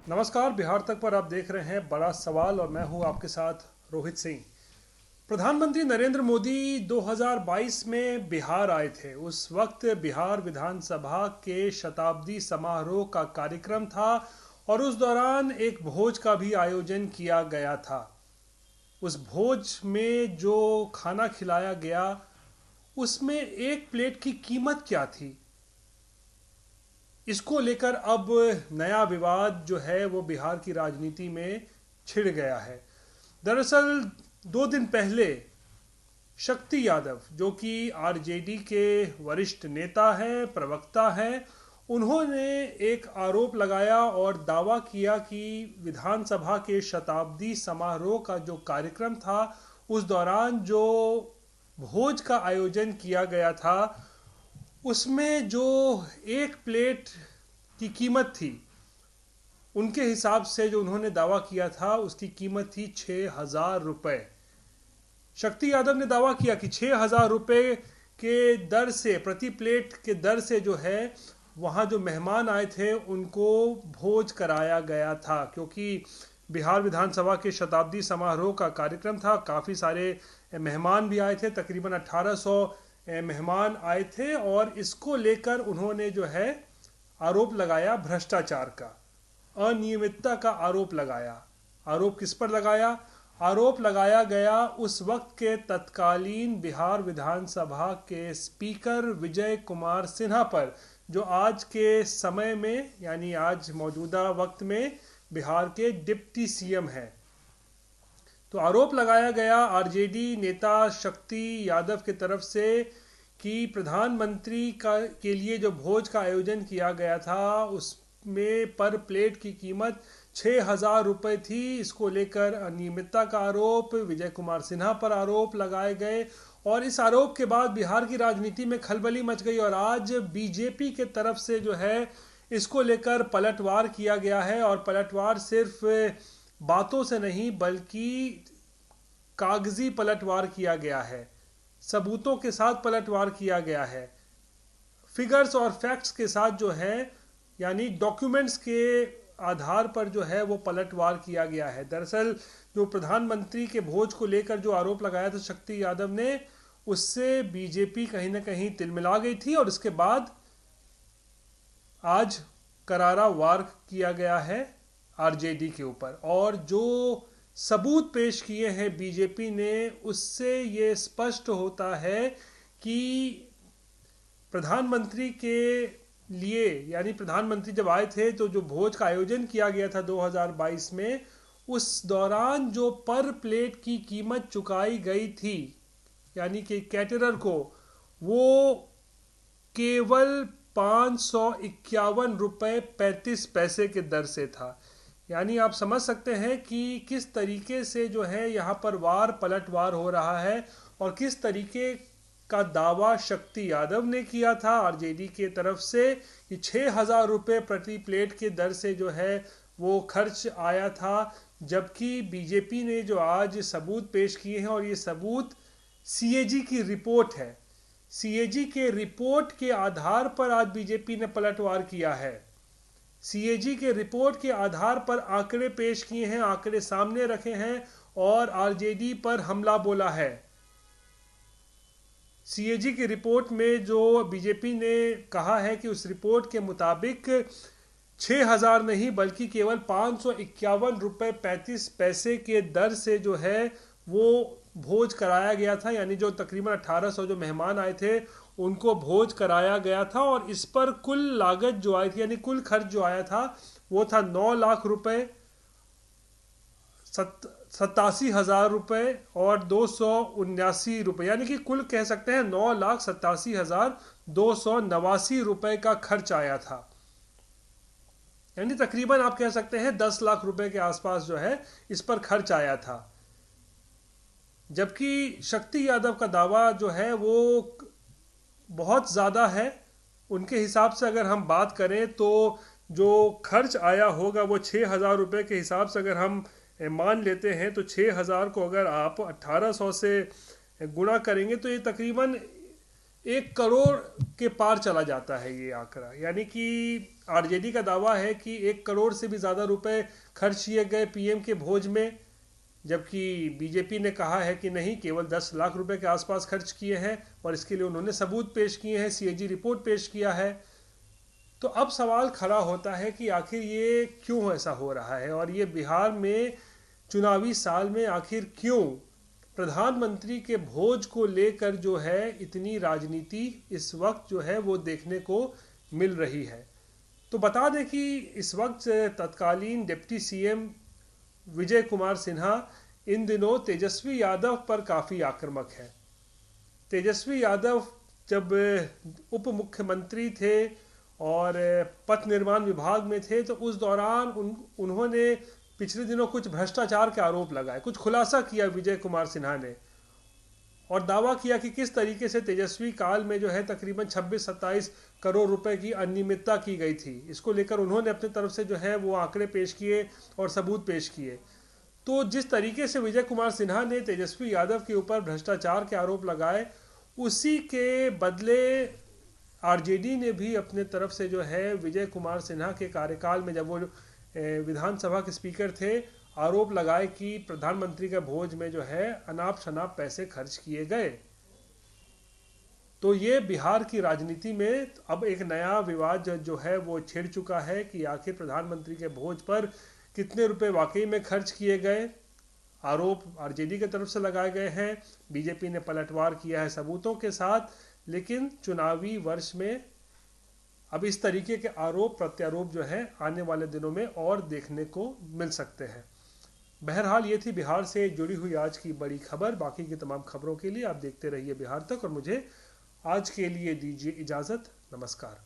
नमस्कार। बिहार तक पर आप देख रहे हैं बड़ा सवाल और मैं हूं आपके साथ रोहित सिंह। प्रधानमंत्री नरेंद्र मोदी 2022 में बिहार आए थे। उस वक्त बिहार विधानसभा के शताब्दी समारोह का कार्यक्रम था और उस दौरान एक भोज का भी आयोजन किया गया था। उस भोज में जो खाना खिलाया गया उसमें एक प्लेट की कीमत क्या थी, इसको लेकर अब नया विवाद जो है वो बिहार की राजनीति में छिड़ गया है। दरअसल 2 दिन पहले शक्ति यादव, जो कि आरजेडी के वरिष्ठ नेता हैं, प्रवक्ता हैं, उन्होंने एक आरोप लगाया और दावा किया कि विधानसभा के शताब्दी समारोह का जो कार्यक्रम था उस दौरान जो भोज का आयोजन किया गया था उसमें जो एक प्लेट की कीमत थी, उनके हिसाब से जो उन्होंने दावा किया था उसकी कीमत थी 6,000 रुपये। शक्ति यादव ने दावा किया कि 6,000 रुपये के दर से, प्रति प्लेट के दर से जो है वहाँ जो मेहमान आए थे उनको भोज कराया गया था, क्योंकि बिहार विधानसभा के शताब्दी समारोह का कार्यक्रम था। काफ़ी सारे मेहमान भी आए थे, तकरीबन 1800 मेहमान आए थे और इसको लेकर उन्होंने जो है आरोप लगाया भ्रष्टाचार का, अनियमितता का आरोप लगाया। आरोप किस पर लगाया? आरोप लगाया गया उस वक्त के तत्कालीन बिहार विधानसभा के स्पीकर विजय कुमार सिन्हा पर, जो आज के समय में यानी आज मौजूदा वक्त में बिहार के डिप्टी सीएम हैं। तो आरोप लगाया गया आरजेडी नेता शक्ति यादव की तरफ से कि प्रधानमंत्री का के लिए जो भोज का आयोजन किया गया था उसमें पर प्लेट की कीमत 6,000 रुपये थी। इसको लेकर अनियमितता का आरोप विजय कुमार सिन्हा पर आरोप लगाए गए और इस आरोप के बाद बिहार की राजनीति में खलबली मच गई और आज बीजेपी के तरफ से जो है इसको लेकर पलटवार किया गया है। और पलटवार सिर्फ बातों से नहीं बल्कि कागजी पलटवार किया गया है, सबूतों के साथ पलटवार किया गया है, फिगर्स और फैक्ट्स के साथ जो है, यानी डॉक्यूमेंट्स के आधार पर जो है वो पलटवार किया गया है। दरअसल जो प्रधानमंत्री के भोज को लेकर जो आरोप लगाया था शक्ति यादव ने, उससे बीजेपी कहीं ना कहीं तिलमिला गई थी और इसके बाद आज करारा वार किया गया है आरजेडी के ऊपर। और जो सबूत पेश किए हैं बीजेपी ने उससे ये स्पष्ट होता है कि प्रधानमंत्री के लिए, यानी प्रधानमंत्री जब आए थे तो जो भोज का आयोजन किया गया था 2022 में, उस दौरान जो पर प्लेट की कीमत चुकाई गई थी यानी कि कैटरर को, वो केवल 551 रुपये 35 पैसे के दर से था। यानी आप समझ सकते हैं कि किस तरीके से जो है यहाँ पर वार पलटवार हो रहा है और किस तरीके का दावा शक्ति यादव ने किया था आरजेडी के तरफ से कि 6,000 रुपये प्रति प्लेट के दर से जो है वो खर्च आया था, जबकि बीजेपी ने जो आज सबूत पेश किए हैं और ये सबूत सीएजी की रिपोर्ट है, सीएजी के रिपोर्ट के आधार पर आज बीजेपी ने पलटवार किया है। सीएजी के रिपोर्ट के आधार पर आंकड़े पेश किए हैं, आंकड़े सामने रखे हैं और आरजेडी पर हमला बोला है। सीएजी की रिपोर्ट में जो बीजेपी ने कहा है कि उस रिपोर्ट के मुताबिक 6,000 नहीं बल्कि केवल 551 रुपये 35 पैसे के दर से जो है वो भोज कराया गया था, यानी जो तकरीबन 1800 जो मेहमान आए थे उनको भोज कराया गया था। और इस पर कुल लागत जो आई थी, यानी कुल खर्च जो आया था वो था 9,00,000 रुपये, 87,000 रुपये और 279 रुपये, यानी कि कुल कह सकते हैं 9,87,289 रुपये का खर्च आया था। यानी तकरीबन आप कह सकते हैं 10 लाख रुपए के आसपास जो है इस पर खर्च आया था। जबकि शक्ति यादव का दावा जो है वो बहुत ज़्यादा है। उनके हिसाब से अगर हम बात करें तो जो खर्च आया होगा वो 6,000 रुपये के हिसाब से अगर हम मान लेते हैं तो 6,000 को अगर आप 1800 से गुणा करेंगे तो ये तकरीबन 1 करोड़ के पार चला जाता है ये आंकड़ा। यानी कि आरजेडी का दावा है कि 1 करोड़ से भी ज़्यादा रुपए खर्च किए गए पीएम के भोज में, जबकि बीजेपी ने कहा है कि नहीं, केवल 10 लाख रुपए के आसपास खर्च किए हैं और इसके लिए उन्होंने सबूत पेश किए हैं, सीएजी रिपोर्ट पेश किया है। तो अब सवाल खड़ा होता है कि आखिर ये क्यों ऐसा हो रहा है, और ये बिहार में चुनावी साल में आखिर क्यों प्रधानमंत्री के भोज को लेकर जो है इतनी राजनीति इस वक्त जो है वो देखने को मिल रही है। तो बता दें कि इस वक्त तत्कालीन डिप्टी सीएम विजय कुमार सिन्हा इन दिनों तेजस्वी यादव पर काफ़ी आक्रामक है। तेजस्वी यादव जब उप मुख्यमंत्री थे और पथ निर्माण विभाग में थे, तो उस दौरान उन्होंने पिछले दिनों कुछ भ्रष्टाचार के आरोप लगाए, कुछ खुलासा किया विजय कुमार सिन्हा ने, और दावा किया कि किस तरीके से तेजस्वी काल में जो है तकरीबन 26-27 करोड़ रुपए की अनियमितता की गई थी। इसको लेकर उन्होंने अपनी तरफ से जो है वो आंकड़े पेश किए और सबूत पेश किए। तो जिस तरीके से विजय कुमार सिन्हा ने तेजस्वी यादव के ऊपर भ्रष्टाचार के आरोप लगाए, उसी के बदले आरजेडी ने भी अपने तरफ से जो है विजय कुमार सिन्हा के कार्यकाल में, जब वो विधानसभा के स्पीकर थे, आरोप लगाए कि प्रधानमंत्री के भोज में जो है अनाप शनाप पैसे खर्च किए गए। तो ये बिहार की राजनीति में अब एक नया विवाद जो है वो छिड़ चुका है कि आखिर प्रधानमंत्री के भोज पर कितने रुपए वाकई में खर्च किए गए। आरोप आरजेडी की तरफ से लगाए गए हैं, बीजेपी ने पलटवार किया है सबूतों के साथ, लेकिन चुनावी वर्ष में अब इस तरीके के आरोप प्रत्यारोप जो है आने वाले दिनों में और देखने को मिल सकते हैं। बहरहाल ये थी बिहार से जुड़ी हुई आज की बड़ी खबर। बाकी की तमाम खबरों के लिए आप देखते रहिए बिहार तक, और मुझे आज के लिए दीजिए इजाज़त। नमस्कार।